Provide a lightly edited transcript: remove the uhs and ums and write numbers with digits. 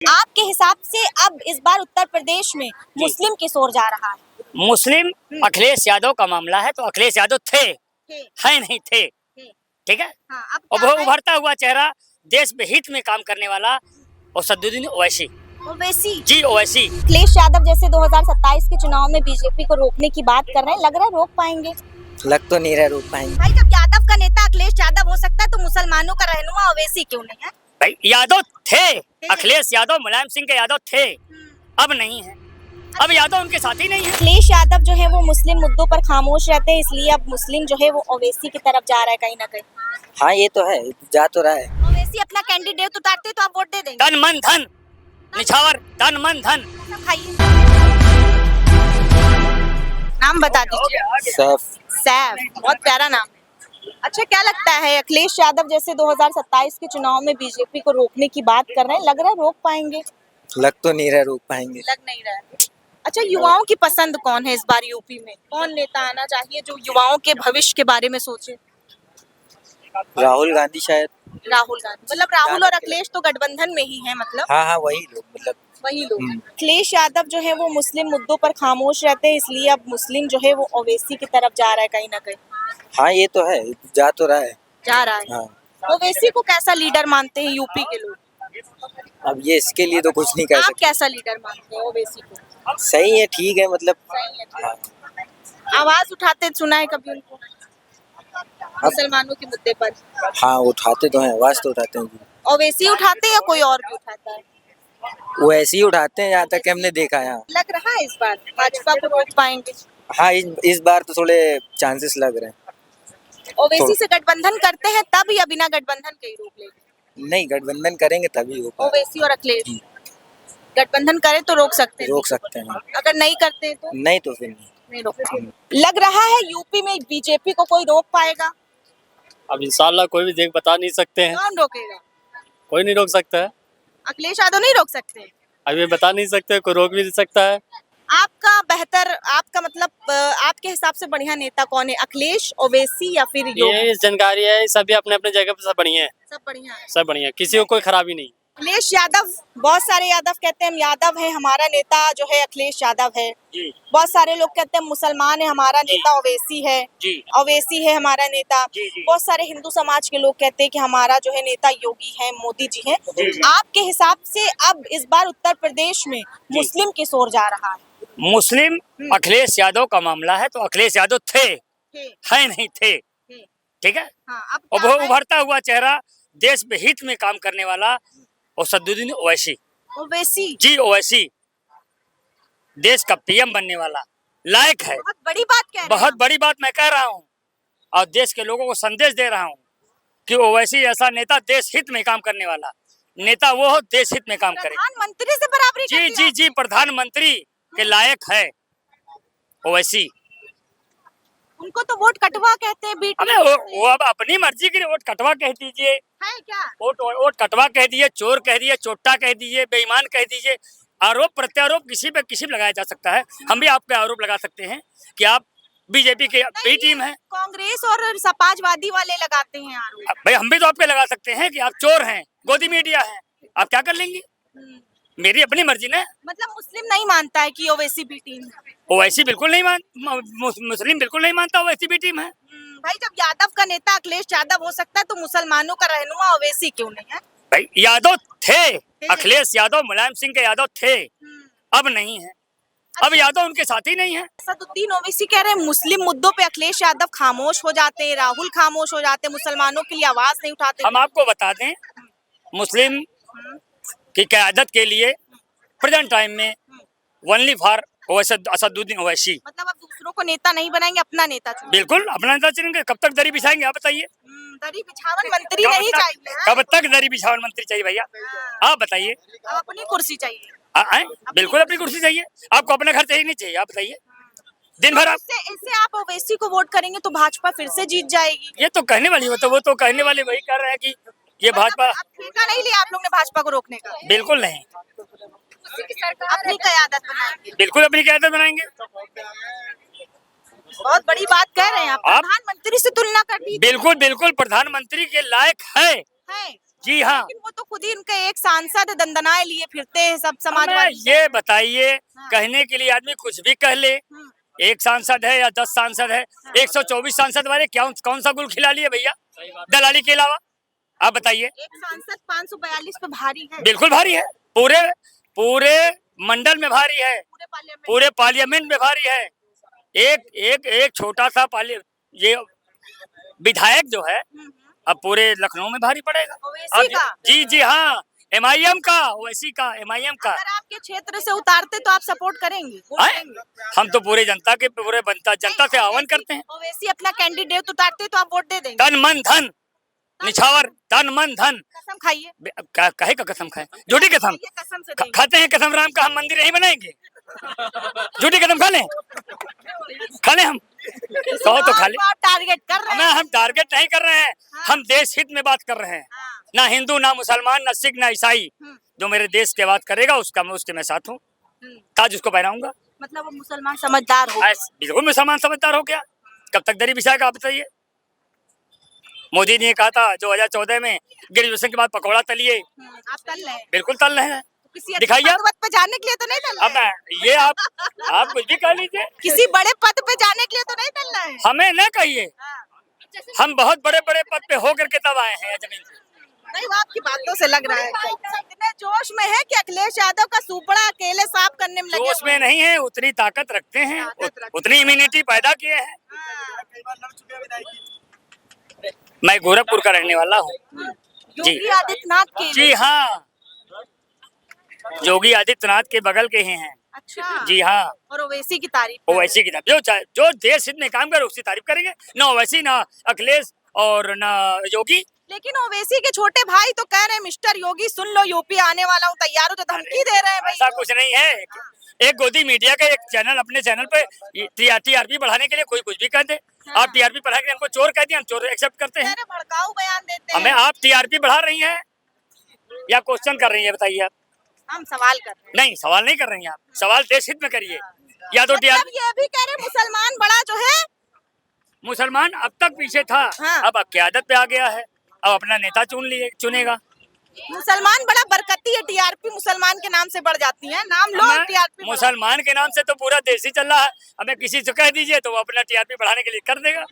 आपके हिसाब से अब इस बार उत्तर प्रदेश में मुस्लिम किस ओर जा रहा है? मुस्लिम अखिलेश यादव का मामला है तो अखिलेश यादव थे, है नहीं थे, थे। ठीक है। हाँ, अब और क्या वो है? उभरता हुआ चेहरा, देश में हित में काम करने वाला असदुद्दीन ओवैसी। ओवैसी जी ओवैसी। अखिलेश यादव जैसे 2027 के चुनाव में बीजेपी को रोकने की बात कर रहे हैं, लग रहा है रोक पाएंगे? लग तो नहीं रहा रोक पाएंगे। भाई जब यादव का नेता अखिलेश यादव हो सकता है तो मुसलमानों का रहनुमा ओवैसी क्यों नहीं है? भाई यादव थे, अखिलेश यादव मुलायम सिंह के यादव थे, अब नहीं है। अब यादव उनके साथी नहीं है। अखिलेश यादव जो है वो मुस्लिम मुद्दों पर खामोश रहते हैं, इसलिए अब मुस्लिम जो है वो ओवैसी की तरफ जा रहा है कहीं ना कहीं। हाँ ये तो है, जा तो रहा है। ओवैसी अपना कैंडिडेट उतारते तो आप वोट दे देंगे? तन मन धन निछावर, तन मन धन। खाइए, नाम बता दीजिए। सैफ, बहुत प्यारा नाम है। अच्छा, क्या लगता है अखिलेश यादव जैसे 2027 के चुनाव में बीजेपी को रोकने की बात कर रहे हैं, लग रहा है रोक पाएंगे? लग तो नहीं रहा रोक पाएंगे। लग नहीं रहा है। अच्छा, युवाओं की पसंद कौन है इस बार यूपी में? कौन नेता आना चाहिए जो युवाओं के भविष्य के बारे में सोचे? राहुल गांधी शायद। राहुल गांधी, मतलब राहुल और अखिलेश तो गठबंधन में ही है, मतलब हाँ हाँ वही लोग, मतलब वही लोग। अखिलेश यादव जो है वो मुस्लिम मुद्दों पर खामोश रहते हैं, इसलिए अब मुस्लिम जो है वो ओवैसी की तरफ जा रहा है कहीं ना कहीं। हाँ ये तो है, जा तो रहा है। जा रहा है। हाँ। ओवैसी को कैसा लीडर मानते हैं यूपी के लोग? अब ये इसके लिए तो कुछ नहीं कह आप सकते। कैसा लीडर मानते हैं ओवैसी को? सही है, ठीक है, मतलब सही है। हाँ। आवाज उठाते सुना है कभी उनको मुसलमानों के मुद्दे पर? हाँ उठाते तो हैं, आवाज तो उठाते हैं। ओवैसी उठाते हैं या कोई और भी उठाता है? वो ऐसे ही उठाते हैं, यहाँ तक कि हमने देखा है। यहाँ लग रहा है इस बार भाजपा को रोक पाएंगे? हाँ इस बार तो थोड़े चांसेस लग रहे हैं। ओवैसी से गठबंधन करते हैं तब या बिना गठबंधन के ही रोक लेंगे? नहीं, गठबंधन करेंगे तभी होगा। ओवैसी और अखिलेश गठबंधन करे तो रोक सकते हैं? रोक सकते हैं। अगर नहीं करते हैं तो? नहीं तो फिर नहीं रोक पाएंगे। लग रहा है यूपी में बीजेपी को कोई रोक पाएगा? अब इंशाल्लाह कोई भी देख बता नहीं सकते हैं, कौन रोकेगा? कोई नहीं रोक सकता है। अखिलेश यादव नहीं रोक सकते? अभी बता नहीं सकते, कोई रोक भी नहीं सकता है। आपका मतलब आपके हिसाब से बढ़िया नेता कौन है, अखिलेश, ओवैसी या फिर योगी? ये जानकारी है, सभी अपने अपने जगह पे सब बढ़िया है, सब बढ़िया है। सब बढ़िया, किसी को कोई खराबी नहीं। अखिलेश यादव, बहुत सारे यादव कहते हैं हम यादव है, हमारा नेता जो है अखिलेश यादव है। जी बहुत सारे लोग कहते हैं मुसलमान है, हमारा नेता ओवैसी है। जी ओवैसी है हमारा नेता। जी जी। बहुत सारे हिंदू समाज के लोग कहते हैं कि हमारा जो है नेता योगी है, मोदी जी है। आपके हिसाब से अब इस बार उत्तर प्रदेश में मुस्लिम किस ओर जा रहा है? मुस्लिम अखिलेश यादव का मामला है तो अखिलेश यादव थे, है नहीं थे, ठीक है। हाँ, अब और क्या वो है? उभरता हुआ चेहरा, देश में हित में काम करने वाला असदुद्दीन ओवैसी। ओवैसी जी ओवैसी देश का पीएम बनने वाला लायक है। बहुत बड़ी बात कह रहे हैं बहुत आप। बड़ी बात मैं कह रहा हूँ और देश के लोगों को संदेश दे रहा हूँ कि ओवैसी ऐसा नेता, देश हित में काम करने वाला नेता वो हो, देश हित में काम करे। प्रधानमंत्री से बराबरी कर जी दी जी जी, प्रधानमंत्री के लायक है ओवैसी। उनको तो वोट कटवा कहते हैं बीच अबे वो अब अपनी मर्जी के लिए वोट कटवा कह दीजिए, है क्या? वोट कटवा कह दिए, चोर कह दिए, चोट्टा कह दीजिए, बेईमान कह दीजिए। आरोप प्रत्यारोप किसी पे लगाया जा सकता है। हम भी आप पे आरोप लगा सकते हैं कि आप बीजेपी के बी टीम है। कांग्रेस और समाजवादी वाले लगाते हैं आरोप। भाई हम भी तो आप पे लगा सकते हैं कि आप चोर हैं, गोदी मीडिया है, आप क्या कर लेंगे? मेरी अपनी मर्जी ना। मतलब मुस्लिम नहीं मानता है कि ओवैसी बी टीम है? ओवैसी बिल्कुल नहीं मुस्लिम बिल्कुल नहीं मानता ओवैसी बी टीम है। भाई जब यादव का नेता अखिलेश यादव हो सकता है तो मुसलमानों का रहनुमा ओवैसी क्यों नहीं है? भाई यादव थे, अखिलेश यादव मुलायम सिंह के यादव थे, अब नहीं है। अब यादव उनके साथी नहीं है। असदुद्दीन ओवैसी कह रहे हैं मुस्लिम मुद्दों पे अखिलेश यादव खामोश हो जाते हैं, राहुल खामोश हो जाते हैं, मुसलमानों के लिए आवाज नहीं उठाते। हम आपको बता दें, मुस्लिम की क़यादत के लिए प्रेजेंट टाइम में ओनली फॉर असदुद्दीन ओवैसी। मतलब अब दूसरों को नेता नहीं बनाएंगे, अपना नेता चुनेंगे। बिल्कुल अपना नेता चुनेंगे। कब तक दरी बिछाएंगे आप बताइए? दरी बिछावन मंत्री नहीं चाहिए। कब तक दरी बिछावन मंत्री चाहिए भैया? आप बताइए। अब अपनी कुर्सी चाहिए। बिल्कुल अपनी कुर्सी चाहिए। आपको अपना घर चाहिए नहीं चाहिए? आप बताइए। दिन भर आप इससे आप ओवैसी को वोट करेंगे तो भाजपा फिर से जीत जाएगी। ये तो कहने वाली, वो तो कहने वाले वही कर रहे हैं कि ये भाजपा। ठेका नहीं लिया आप लोग ने भाजपा को रोकने का? बिल्कुल नहीं, अपनी क़यादत बनाएंगे। बिल्कुल अपनी क़यादत बनाएंगे। बहुत बड़ी बात कह रहे हैं आप। प्रधानमंत्री से तुलना कर दी। बिल्कुल बिल्कुल प्रधानमंत्री के लायक है। जी हाँ। लेकिन वो तो खुद ही उनके एक सांसद दंदनाए लिए फिरते हैं सब हमें समाजवादी। ये बताइए, हाँ। कहने के लिए आदमी कुछ भी कह ले। हम्म, एक सांसद है या 10 सांसद है, 124 सांसद वाले क्या कौन सा गुल खिला लिए भैया दलाली के अलावा? आप बताइए। एक सांसद 542 पे भारी है बिल्कुल भारी है, पूरे पूरे मंडल में भारी है, पूरे पार्लियामेंट। पूरे पार्लियामेंट में भारी है। एक छोटा सा ये विधायक जो है अब पूरे लखनऊ में भारी पड़ेगा। ओवैसी अब का? जी जी हाँ, एमआईएम का, ओवैसी का, एमआईएम का। अगर आपके क्षेत्र से उतारते तो आप सपोर्ट करेंगे, वोट आए? देंगे? हम तो पूरे जनता से आह्वान करते हैं, ओवैसी अपना कैंडिडेट उतारते तो आप वोट दे देंगे? तन मन धन निछावर, तन मन धन। कसम खाइए। कहे का कसम खाए, झूठी कसम ये कसम से देंगे। खाते हैं कसम राम का, हम मंदिर नहीं बनाएंगे। झूठी कसम खा लें हम कहो तो खा ले। आप टारगेट कर रहे हैं। हम टारगेट नहीं कर रहे हैं, हम देश हित में बात कर रहे हैं। हाँ। ना हिंदू, ना मुसलमान, ना सिख, ना ईसाई, हम्म, जो मेरे देश के बात करेगा उसके मैं साथ हूँ। ताज उसको पहनाऊंगा। मतलब वो मुसलमान समझदार हो। बिल्कुल मुसलमान समझदार हो गया। कब तक दरी बिछाएगा आप बताइए? मोदी ने कहा था 2014 में ग्रेजुएशन के बाद पकौड़ा तलिए, आप तल रहे हैं। बिल्कुल तल रहे हैं। तो किसी अच्छे दिखाइए। पद पे जाने के लिए तो नहीं तल अब रहे हैं? ये आप कुछ भी कह लीजिए, किसी बड़े पद पे जाने के लिए तो नहीं तल रहे हैं? हमें न कहिए। हाँ। हम बहुत बड़े बड़े पद पे होकर के तब आए हैं जमीन से। नहीं, वो आपकी बातों से लग रहा है इतने जोश में है कि अखिलेश यादव का सुपड़ा अकेले साफ करने में लगे जोश हुए में हैं। नहीं है, उतनी ताकत रखते हैं, ताकत रखते हैं। उतनी इम्यूनिटी पैदा किए हैं। हाँ। मैं गोरखपुर का रहने वाला हूँ। योगी आदित्यनाथ के। जी हाँ, योगी आदित्यनाथ के बगल के ही हैं। अच्छा। जी हाँ, और ओवैसी की तारीफ। ओवैसी की जो देश हित में काम करे उसकी तारीफ करेंगे। ना ओवैसी, ना अखिलेश और ना योगी। लेकिन ओवैसी के छोटे भाई तो कह रहे हैं मिस्टर योगी सुन लो, यूपी आने वाला हूँ, तैयार हो, तो धमकी दे रहे हैं भाई। ऐसा कुछ नहीं है। एक गोदी मीडिया का एक चैनल, अपने चैनल पे टीआरपी बढ़ाने के लिए कोई कुछ भी कर दे। हाँ। आप टीआरपी बढ़ा के हमको चोर कह दिए, हम चोर एक्सेप्ट करते हैं। कह रहे भड़काऊ बयान देते हैं। हमें आप टीआरपी बढ़ा रही हैं या क्वेश्चन कर रही है बताइए आप? हम सवाल कर रहे हैं। नहीं, सवाल नहीं कर रही हैं आप, सवाल देश हित में करिए। या तो मतलब ये भी कह रहे मुसलमान बड़ा जो है, मुसलमान अब तक पीछे था, हाँ। अब क्यादत पे आ गया है, अब अपना नेता चुनेगा। मुसलमान बड़ा बरकती है, टीआरपी मुसलमान के नाम से बढ़ जाती है, नाम लो टीआरपी। मुसलमान के नाम से तो पूरा देश ही चल रहा है। हमें किसी से कह दीजिए तो वो अपना टीआरपी बढ़ाने के लिए कर देगा।